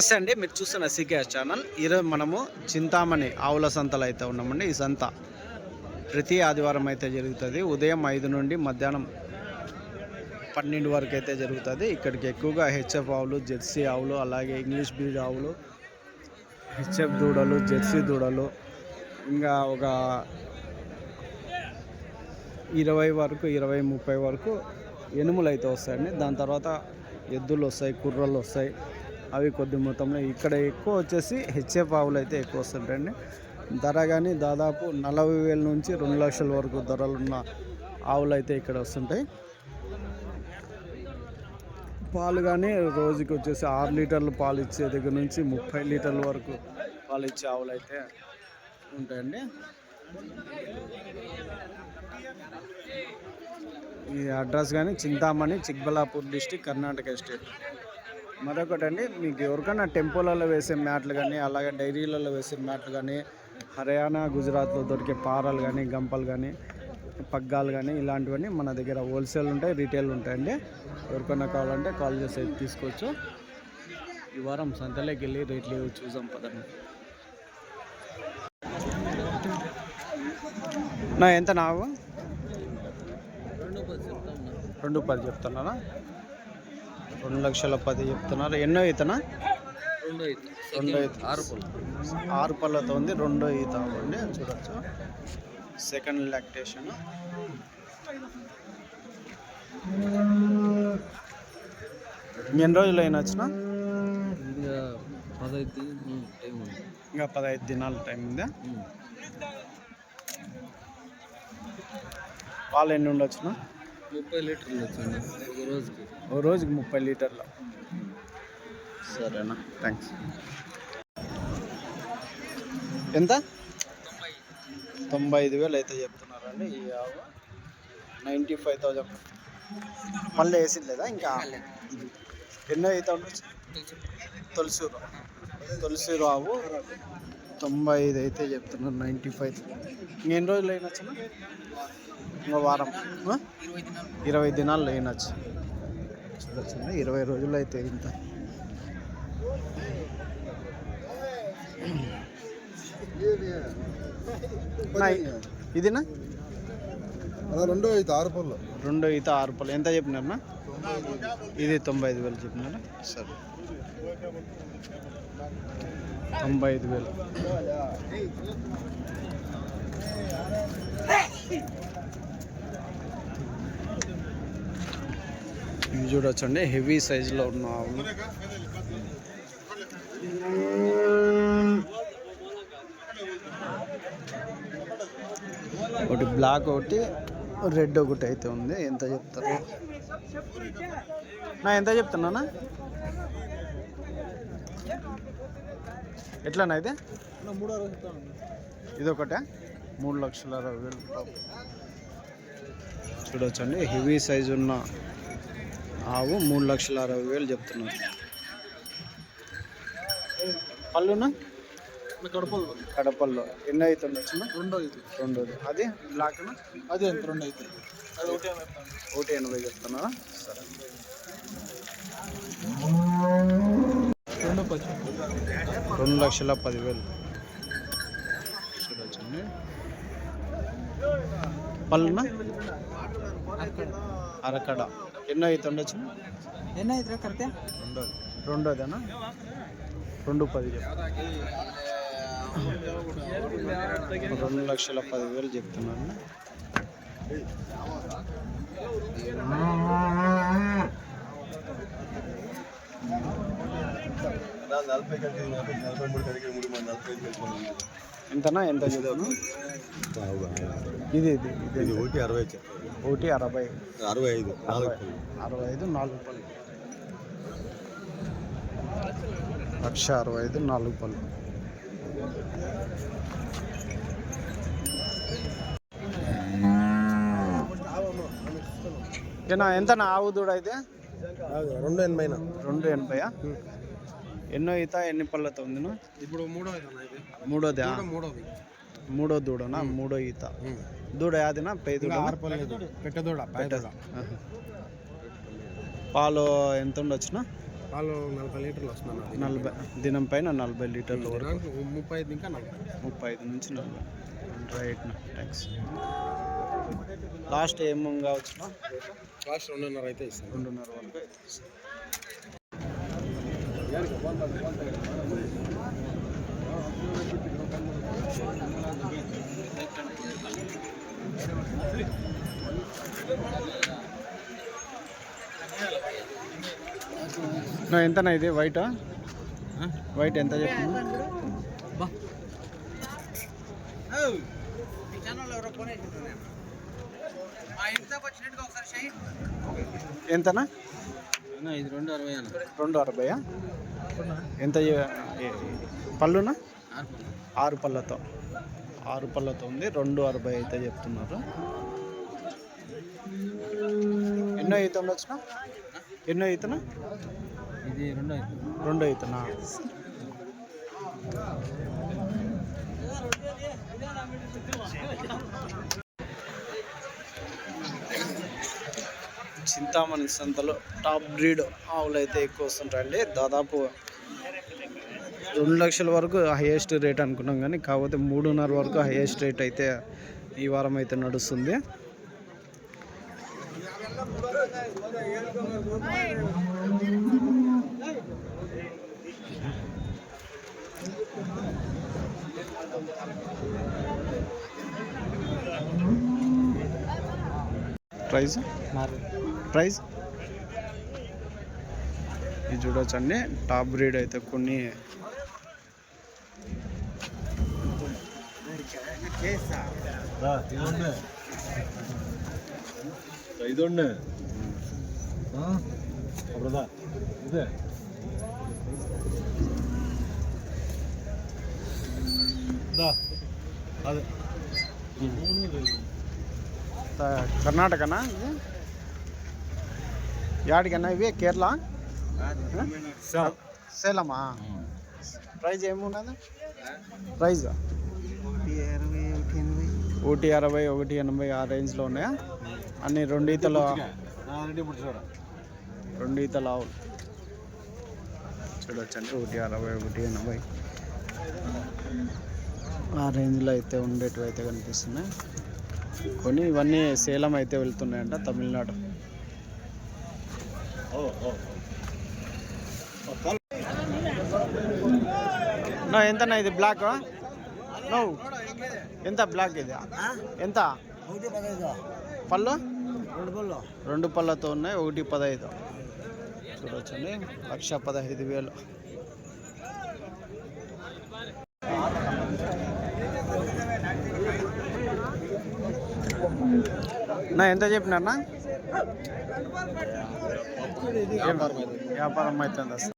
నమస్తే అండి, మీరు చూస్తున్న సీకేఎస్ ఛానల్. ఈరోజు మనము చింతామణి ఆవుల సంతలో అయితే ఉన్నామండి. ఈ సంత ప్రతి ఆదివారం అయితే జరుగుతుంది. ఉదయం 5 నుండి మధ్యాహ్నం 12 వరకు అయితే జరుగుతుంది. ఇక్కడికి ఎక్కువగా హెచ్ఎఫ్ ఆవులు, జెర్సీ ఆవులు, అలాగే ఇంగ్లీష్ బ్రీడ్ ఆవులు, హెచ్ఎఫ్ దూడలు, జెర్సీ దూడలు, ఇంకా ఒక 20-30 వరకు ఎనుములు అయితే వస్తాయండి. దాని తర్వాత ఎద్దులు వస్తాయి, కుర్రలు వస్తాయి. అవి కొద్ది మొత్తంలో ఇక్కడ ఎక్కువ వచ్చేసి హెచ్ఎఫ్ ఆవులు అయితే ఎక్కువ వస్తుంటాయండి. ధర కానీ దాదాపు 40,000 నుంచి 2 లక్షల వరకు ధరలున్న ఆవులు అయితే ఇక్కడ వస్తుంటాయి. పాలు కానీ రోజుకి వచ్చేసి 6 లీటర్లు పాలు ఇచ్చే దగ్గర నుంచి 30 లీటర్ల వరకు పాలు ఇచ్చే ఆవులు అయితే ఉంటాయండి. ఈ అడ్రస్ కానీ చింతామణి, చిక్బల్లాపూర్ డిస్టిక్, కర్ణాటక స్టేట్. మరొకటి అండి, మీకు ఎవరికైనా టెంపోలలో వేసే మ్యాట్లు కానీ, అలాగే డైరీలలో వేసే మ్యాట్లు కానీ, హర్యానా, గుజరాత్లో దొరికే పారలు కానీ, గంపలు కానీ, పగ్గాలు కానీ, ఇలాంటివన్నీ మన దగ్గర హోల్సేల్ ఉంటాయి, రీటైల్ ఉంటాయండి. ఎవరికైనా కావాలంటే కాల్ చేసి తీసుకోవచ్చు. ఈ వారం సంతలోకి వెళ్ళి రేట్లు చూసాం పదండి. నా ఎంత నావు 2,10 చెప్తున్నారా? 2,10,000 చెప్తున్నారు. ఎన్నో ఈతనా? 2 ఈత, 6 పళ్ళతో ఉంది. 2 ఈత అండి, చూడొచ్చు. Second lactation. ఎన్ని రోజులు అయినా వచ్చిన? ఇంకా 15 దినాల టైం ఉందా? పాలు ఎన్ని ఉండొచ్చునా? 30 లీటర్లు వచ్చింది ఒక రోజుకి 30 లీటర్లు. సరేనా, థ్యాంక్స్. ఎంత? 95,000 అయితే చెప్తున్నారండి. ఈ ఆవు 95,000. మళ్ళీ వేసింది ఇంకా? ఎన్నో అయితే ఉండొచ్చు? తొలిసూరు ఆవు 95 అయితే చెప్తున్నారు. 95. ఇంకెన్ని రోజులు అయినచ్చు? ఇంకో వారం, 20 దినాలు అయినచ్చు. చూడొచ్చండి, 20 రోజులు అయితే ఇంత. ఇదినా? 2 ఈత 6 పళ్ళు. 2 ఈత 6 పళ్ళు. ఎంత చెప్పినారన్నా? ఇది 95,000 చెప్పినారా? సరే, 95,000. ఇవి చూడొచ్చండి, హెవీ సైజులో ఉన్న ఆవులు. ఒకటి బ్లాక్, ఒకటి రెడ్, ఒకటి అయితే ఉంది. ఎంత చెప్తారు? నా ఎంత చెప్తున్నానా? ఎట్లానా అయితే? ఇదొకటే 3,60,000. చూడొచ్చండి, హెవీ సైజు ఉన్న ఆవు 3,60,000 చెప్తున్నారు. పళ్ళునా? కడపల్లో. ఎన్ని అయితే ఉండొచ్చు? 2. అది బ్లాక్నా? అది ఎంత? 2 అయితే. అది 180 చెప్తున్నారా? సరే, 2,10,000 చూడొచ్చండి. పళ్ళునా? అరకడ. ఎన్నో అయితే ఉండొచ్చు? ఎన్నో అయితే కరెక్టే. 2. 2,10 చెప్తాను. 2,10,000 చెప్తున్నాను. ఎంతనా? ఎంత చదువును? ఇది 1,60. 1,60. 65. 65, 4 పళ్ళు. 1,65,000, 4 పళ్ళు. ఎంతనా ఆవు దూడ అయితే? 2,80. 2,80. ఎన్నో ఈత, ఎన్ని పళ్ళతో ఉంది? ఇప్పుడు 3వ. మూడోదా? 3వ దూడనా? 3వ ఈత. దూడ యాదినా? పై దూడ. పెట్ట దూడ. పాలు ఎంత ఉండొచ్చునా? పాలు 40 లీటర్లు వస్తున్నాను. 40 దినం పైన 40 లీటర్ల వరకు. 35 ఇంకా 40. 35 నుంచి 40. రైట్. థ్యాంక్స్. లాస్ట్ ఏం కావచ్చు? లాస్ట్ 2.5 అయితే ఇస్తాను. 2.5 వరకు అయితే ఇస్తాను. ఎంతనా ఇది వైట్ ఎంత చెప్తుంది? ఎంతనా? ఇది 2.60. 2.60. ఎంత పళ్ళునా? 6 పళ్ళతో ఉంది. 2.60 అయితే చెప్తున్నారు. ఎన్నో ఈతలు వచ్చినా? ఎన్నో ఈతనా? ఇది 2 ఈతనా? చింతామణి సంతలో టాప్ బ్రీడ్ ఆవులు అయితే ఎక్కువ వస్తుంటాయండి. దాదాపు 2 లక్షల వరకు హైయెస్ట్ రేట్ అనుకున్నాం, కానీ కాకపోతే 3.5 వరకు హైయెస్ట్ రేట్ అయితే ఈ వారం అయితే నడుస్తుంది. ప్రైస్ ఇది చూడొచ్చండి. టాప్ బ్రీడ్ అయితే కొన్ని కర్ణాటకనా? యాడికన్నా ఇవి? కేరళ? సేలమా? ప్రైజ్ ఏమున్నది? ప్రైజ్ 160, 180 ఆ రేంజ్లో ఉన్నాయా? అన్ని 2 ఈతలు ఆవులు చూడొచ్చండి. 160, 180 ఆ రేంజ్లో అయితే ఉండేటివి అయితే కనిపిస్తున్నాయి. కొన్ని ఇవన్నీ సేలం అయితే వెళ్తున్నాయంట, తమిళనాడు. ఎంతనా ఇది బ్లాక్? ఎంత బ్లాక్ ఇది? ఎంత పళ్ళు? 2 పళ్ళతో ఉన్నాయి. 1.15 చూడొచ్చండి. 1,15,000. ఎంత చెప్పినా? వ్యాపారం అవుతుంది అసలు.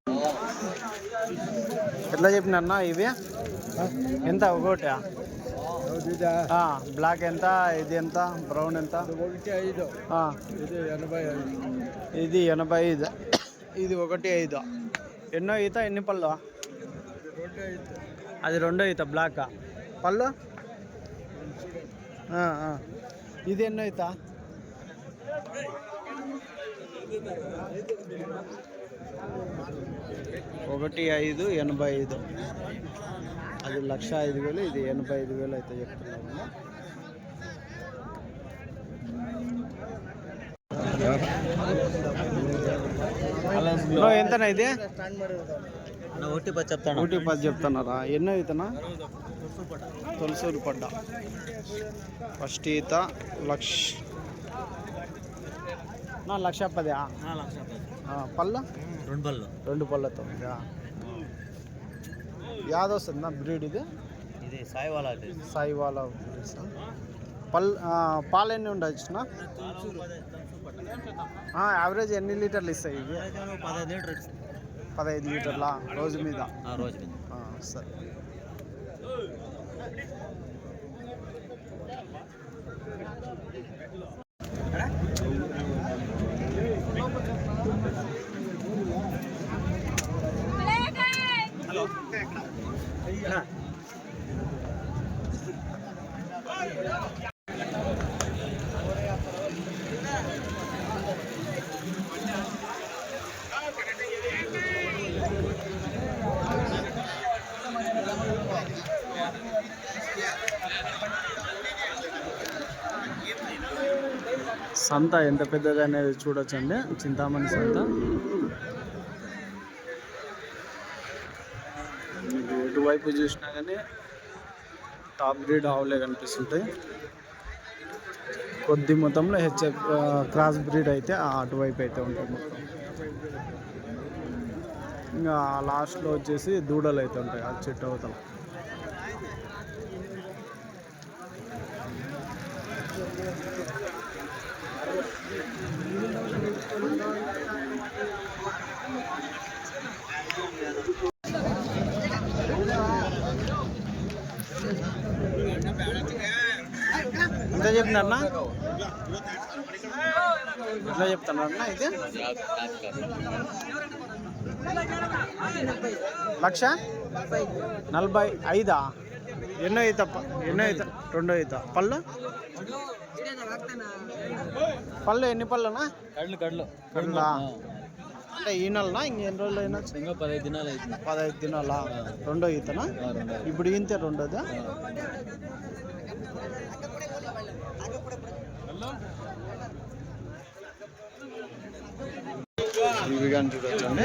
ఎట్లా చెప్పినా ఇవి? ఎంత ఒకటి? బ్లాక్ ఎంత? ఇది ఎంత? బ్రౌన్ ఎంత? ఇది 85. ఇది 1.5. ఎన్నో ఈత? ఎన్ని పళ్ళు? అది 2 ఈత బ్లాక్. పళ్ళు ఇది ఎన్నో ఈత? 1,585. అది 1,05,000. ఇది 85,000 అయితే చెప్తున్నాము. ఎంతనా ఇది? 1.10 చెప్తున్నారా? ఎన్నో ఈతనా? తొలసూరు పడ్డ ఫస్ట్ ఈత 1,10,000. పళ్ళ 2 పళ్ళతో యాదొస్తుందా బ్రీడ్ ఇది? సాయివాలా పాలు ఎన్ని ఉండొచ్చు? యావరేజ్ ఎన్ని లీటర్లు ఇస్తాయి ఇవి? 15 లీటర్ల రోజు మీద? సరే. సంత ఎంత పెద్దది అనేది చూడొచ్చండి, చింతామణి సంత. మీకు ఎటువైపు చూసినా కానీ టాప్ బ్రీడ్ ఆవులే కనిపిస్తుంటాయి. కొద్ది మొత్తంలో క్రాస్ బ్రీడ్ అయితే అటువైపు అయితే ఉంటుంది మొత్తం. ఇంకా లాస్ట్లో వచ్చేసి దూడలు అయితే ఉంటాయి ఆ చెట్టు అవతల. ఎంత చెప్తున్నారన్నా? ఎట్లా చెప్తున్నారన్నా? ఇది 1,45,000. ఎన్నో ఈత? రెండో ఈత. పళ్ళు ఎన్ని పళ్ళునా? కళ్ళ అంటే ఈ నెలనా ఇంకెన్ని రోజులు అయినా? ఇంకా 15 దినాలు అవుతుంది. 15 దినాలా? రెండో ఈతనా? ఇప్పుడు ఈంతే రెండోదా? ఇవి కానీ చూడొచ్చండి.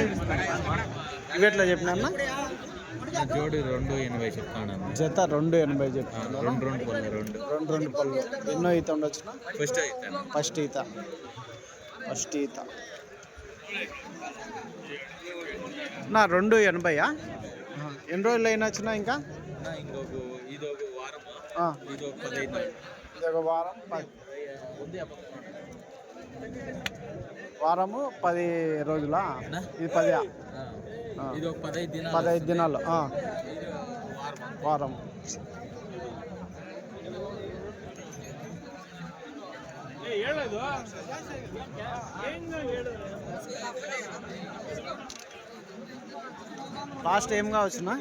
ఇవి ఎట్లా చెప్పినా? జోడి 2,80 చెప్తాను. జత 2,80 చెప్తాను. రెండు పళ్ళు. ఎన్నో ఈత ఉండొచ్చు? ఫస్ట్ ఈత. నా 2,80. ఎన్ని రోజులు అయినా వచ్చినా? ఇంకా ఇదొక వారం. వారము 10 రోజులా? ఇది 10. 15 దినాలు. వారం. లాస్ట్ ఏం కావచ్చునా?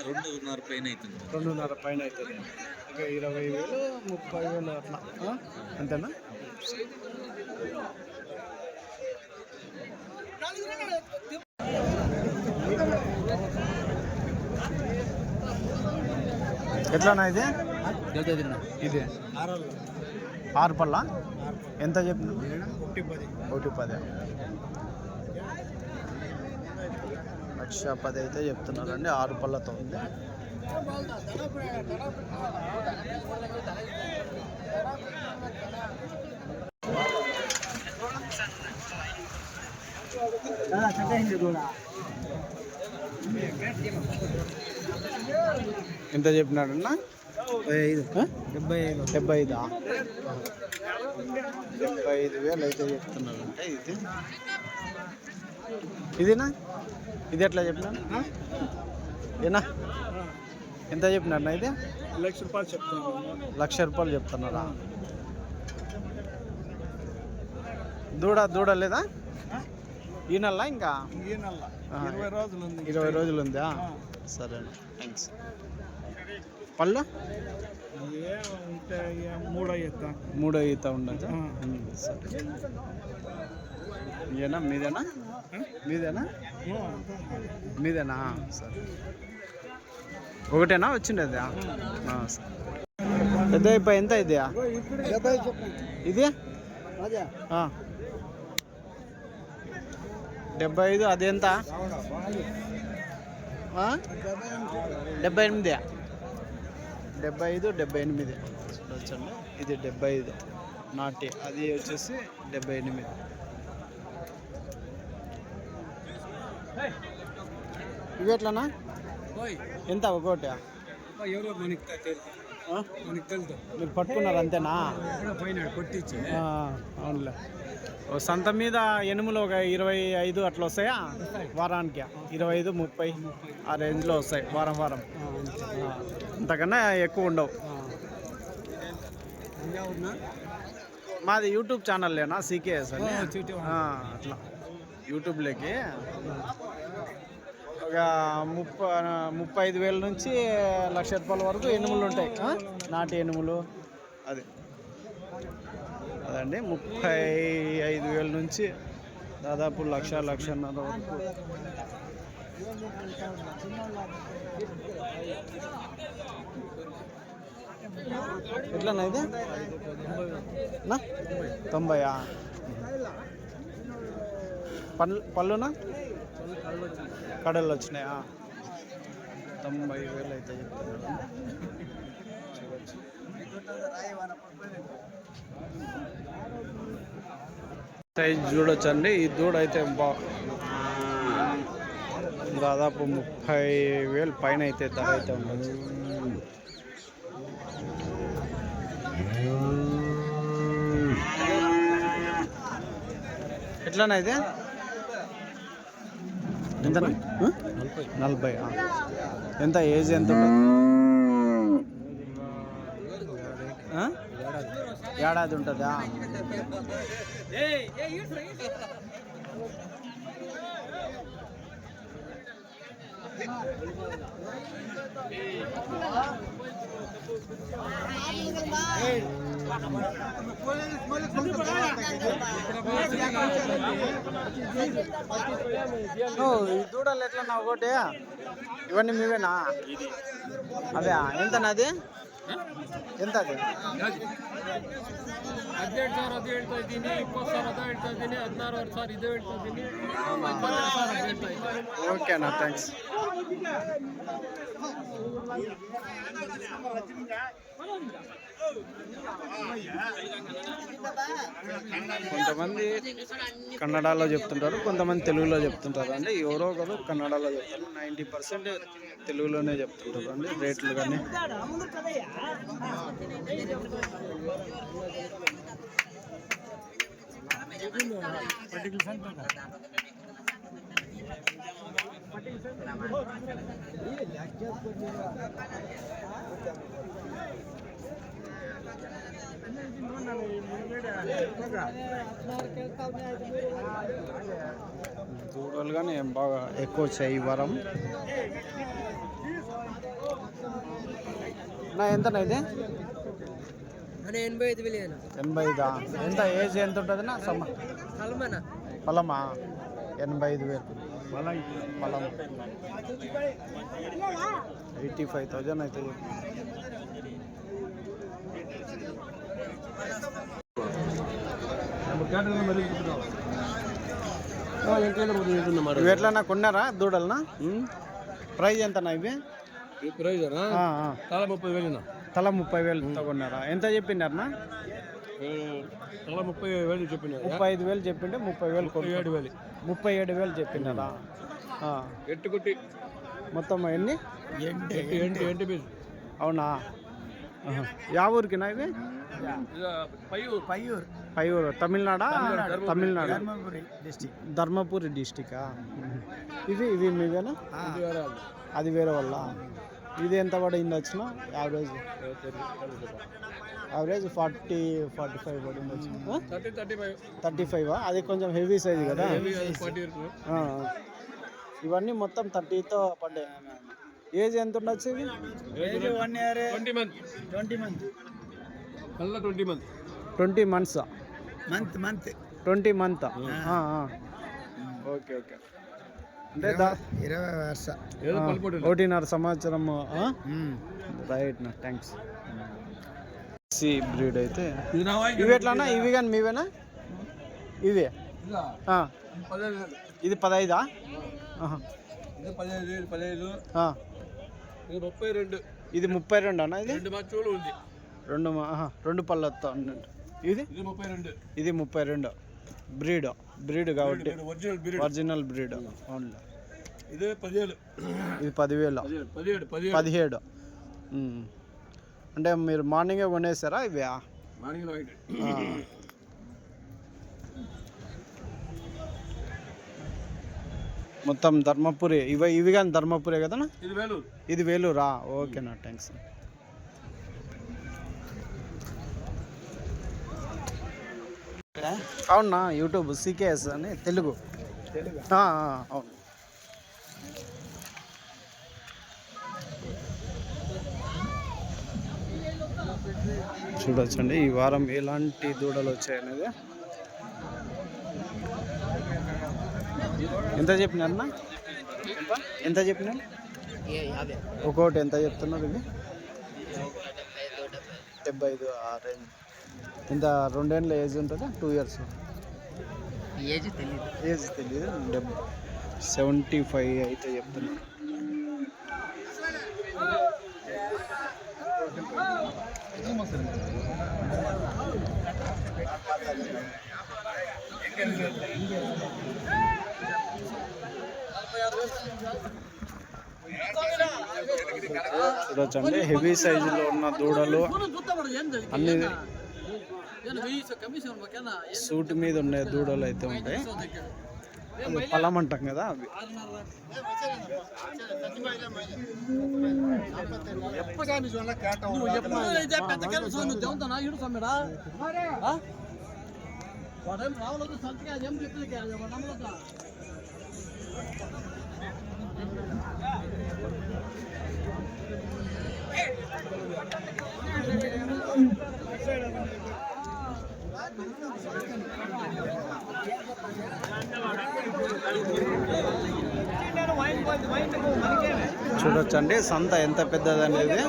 2,500 పైన అవుతుంది. 2,500 పైన అవుతుంది. ఇక 20,000 30,000 అట్లా అంతేనా? ఎట్లానా ఇది? ఇది 6 పళ్ళ. ఎంత చెప్పిన? 1,10. 1,10,000 అయితే చెప్తున్నారండి. 6 పళ్ళతో ఉంది. ఎంత చెప్పినాడన్నా? 75,000 అయితే చెప్తున్నారంటే. ఇదినా? ఇది ఎట్లా చెప్పినా? ఏనా? ఎంత చెప్పినారన్నా? ఇది 1,00,000 రూపాయలు చెప్తాను. 1,00,000 రూపాయలు చెప్తున్నారా? దూడ లేదా ఈ నెల? ఇంకా 20 రోజులు ఉందా? సరే, థ్యాంక్స్. పళ్ళు 3 ఈత ఉండదు. సరే. ఏనా? మీదేనా? సరే. ఒకటేనా వచ్చిండేదా? సరే. పెద్ద అయిపోయి ఎంత ఇది? ఇది 75. అది ఎంత? 78. 75 చూడొచ్చండి. ఇది 75 నాటి. అది వచ్చేసి 78. ఇవి ఎట్లనా? ఎంత ఒకటి? మీరు పట్టుకున్నారు అంతేనా? అవునులే. సంత మీద ఎనుములు ఒక 25 అట్లా వస్తాయా వారానికి? 25, 30 ఆ రేంజ్లో వస్తాయి వారం. అంతకన్నా ఎక్కువ ఉండవు. మాది యూట్యూబ్ ఛానల్లేనా? CKS అని. అట్లా యూట్యూబ్లోకి ఒక 35,000 నుంచి 1,00,000 రూపాయల వరకు ఎనుములు ఉంటాయి. నాటి ఎనుములు. అదండి 35,000 నుంచి దాదాపు 1,00,000, 1,50,000 వరకు. ఎట్లన్నా ఇది నా 90. పళ్ళునా కడలు వచ్చినాయా? 90,000 అయితే చెప్తున్నాడు. చూడవచ్చు. సైజ్ చూడొచ్చండి. ఈ దూడ అయితే దాదాపు 30,000 పైన అయితే ధర అయితే ఉండొచ్చు. ఎట్లానా అయితే ఎంత? 40. ఎంత ఏజ్ ఎంత ఉంటుంది? ఏడాది ఉంటుందా? ఈ దూడలు ఎట్లా ఒకటి? ఇవన్నీ మీవేనా? అవే ఎంతనా? అది ఎంత? అది 18,000 ಅದು ಹೇಳ್ತಾ ಇದ್ದೀನಿ, 20,000 ಅದು ಹೇಳ್ತಾ ಇದ್ದೀನಿ, 16,000 ಇದು ಹೇಳ್ತಾ ಇದ್ದೀನಿ, 12,000 ಹೇಳ್ತಾ ಇದ್ದೀನಿ. ఓకేనా, థ్యాంక్స్. కొంతమంది కన్నడలో చెప్తుంటారు, కొంతమంది తెలుగులో చెప్తుంటారు అండి. ఎవరో ఒకరు కన్నడలో చెప్తారు. 90% తెలుగులోనే చెప్తుంటారు అండి రేట్లు కానీ. దూడలు కానీ బాగా ఎక్కువ వచ్చాయి ఈ వారం. నా ఎంతనా ఇది? 85,000. 85. ఎంత ఏజ్ ఎంత ఉంటుంది నా? పొలమా? 85,000 పొలం. 85,000 అయితే. ఇవి ఎట్లా కొన్నారా దూడలనా? ప్రైజ్ ఎంతనా ఇవి? తల 30,000. తల 30,000 కొన్నారా? ఎంత చెప్పినారనా? తల 30,000 చెప్పినారు. 35,000 చెప్పింటే 30,000 37,000. 37,000 చెప్పినారా? ఎట్టుకుట్టి మొత్తం ఎన్ని? ఎంటి పీస్. అవునా? యా ఊరికినా ఇవి? పయ్యూరు. తమిళనాడు. ధర్మపురి డిస్టికా? ఇవి మీవేనా? అది వేరే వాళ్ళ. ఇది ఎంత పడింది వచ్చిన? యావరేజ్ 40-45 పడింది వచ్చిన. 35. అది కొంచెం హెవీ సైజ్ కదా. ఇవన్నీ మొత్తం 30తో పడ్డాయి. ఏజ్ ఎంత ఉండొచ్చు ఇవి? 20 మంత్స్. 20 మంత్. ఓకే. అంటే 1.5 సంవత్సరము. రైట్ నా, థ్యాంక్స్. బ్రీడ్ అయితే ఇవి ఎట్లానా? ఇవి కానీ మీవేనా? ఇవి ఇది 15. ఇది 32 అన్న? ఇది 2 పళ్ళతో. ఇది 32 బ్రీడ్ కాబట్టి ఒరిజినల్ బ్రీడ్. ఇది 10,000. ఇది 10,000. 17. అంటే మీరు మార్నింగే కొనేసారా ఇవి? మొత్తం ధర్మపురి. ఇవి కానీ ధర్మపురే కదా? ఇది వేలూరా? ఓకేనా, థ్యాంక్స్. అవునా? యూట్యూబ్ సికేఎస్ అని తెలుగు. అవును. చూడొచ్చండి ఈ వారం ఎలాంటి దూడలు వచ్చాయనేది. ఎంత చెప్పినారన్నా? ఎంత చెప్పినారు? ఒక్కోటి ఎంత చెప్తున్నారు? ఇది 75 ఆ రేంజ్. ఇంత 2 ఏళ్ళ ఏజ్ ఉంటుందా? 2 ఇయర్స్ ఏజ్ తెలియదు. ఏజ్ తెలియదు. 75 అయితే చెప్తున్నారు. చూడొచ్చండి హెవీ సైజులో ఉన్న దూడలు అన్ని సూట్ మీద ఉండే దూడలు అయితే ఉంటాయి. పొలం అంటాం కదా అవి. చూడొచ్చండి సంత ఎంత పెద్దది అనేది.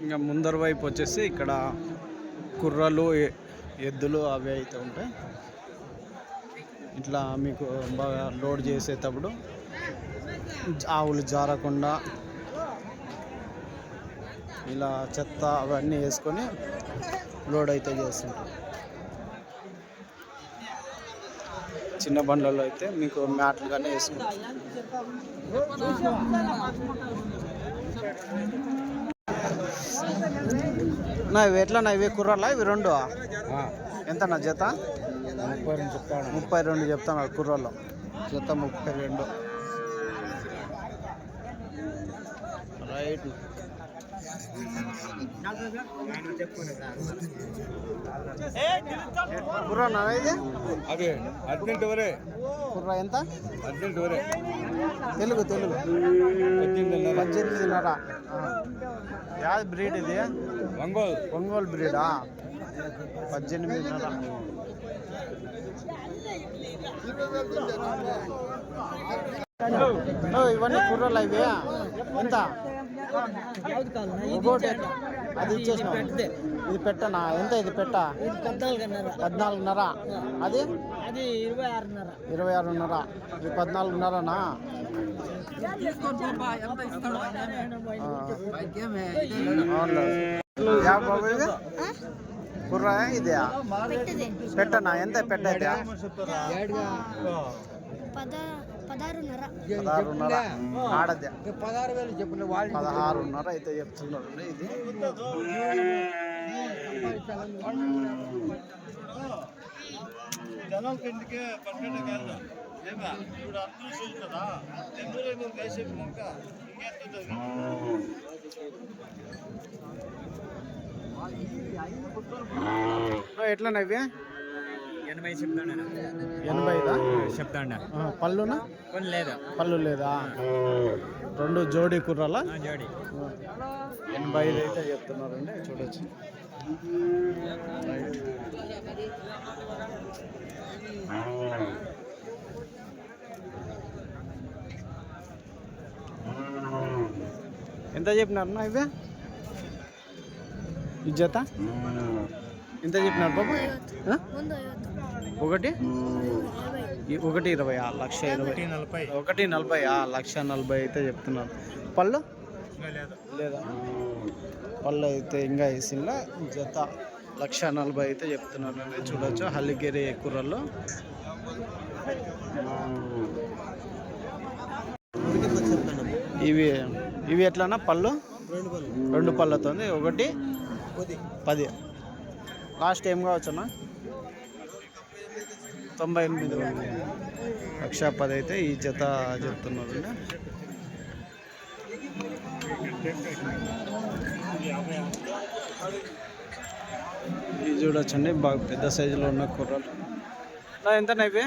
ఇంకా ముందర వైపు వచ్చేసి ఇక్కడ కుర్రలు ఎద్దులు అవి అయితే ఉంటాయి. ఇట్లా మీకు బాగా లోడ్ చేసేటప్పుడు ఆవులు జారకుండా ఇలా చెత్త అవన్నీ వేసుకొని లోడ్ అయితే చేస్తుంటారు. చిన్న బండ్లలో అయితే మీకు మ్యాట్లు కానీ వేసుకుంటారు. నా ఇవి ఎట్లా నా ఇవి కుర్రాలా? ఇవి రెండు ఎంత నా జత? 32 చెప్తాను కుర్రాలో. జత 32 రైట్. కుర్రా ఇది అదే 18 వరే. కుర్రా ఎంత? 18 వరే. తెలుగు 18.5. యాది బ్రీడ్ ఇది? ఒంగోలు బ్రీడా? 18.5. ఇవన్నీ కుర్రలు ఇవి ఎంత? ఒకటి అది ఇచ్చేసిన. ఇది పెట్టనా? ఎంత ఇది పెట్ట? 14.5. అది 26.5. ఇది 14.5నా? కుర్రా ఇది పెట్టనా? ఎంత పెట్ట? 16.5. ఆడది 16.5 అయితే చెప్తున్నారు. ఇది ఎట్లా ఇవి? 80 చెప్తాండా. పళ్ళునా? పళ్ళు లేదా? 2 జోడీ కుర్రాలా? 85 అయితే చెప్తున్నారండి. చూడొచ్చు. ఎంత చెప్పినారు ఇవే? ఈ జత ఎంత చెప్పినారు బాబు? 1.20. 1,20,000. 1,40,000 అయితే చెప్తున్నారు. పళ్ళు లేదా? పళ్ళు అయితే ఇంకా వేసిందా? జత 1,40,000 అయితే చెప్తున్నారు అండి. చూడొచ్చు హల్లిగిరి కుర్రలు. ఇవి ఎట్లన్నా పళ్ళు? 2 పళ్ళతో 1,10. లాస్ట్ ఏం కావచ్చన్నా? 98. 1,10,000 అయితే ఈ జత చెప్తున్నారు. ఇది చూడొచ్చండి బాగా పెద్ద సైజులో ఉన్న కుర్రలు. ఎంత ఇవి?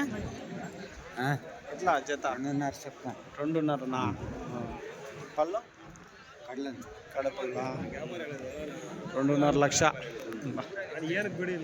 ఎట్లా జత? 2.5. పళ్ళు? కడప 2.5 లక్ష. ಏನು ಗುಡಿ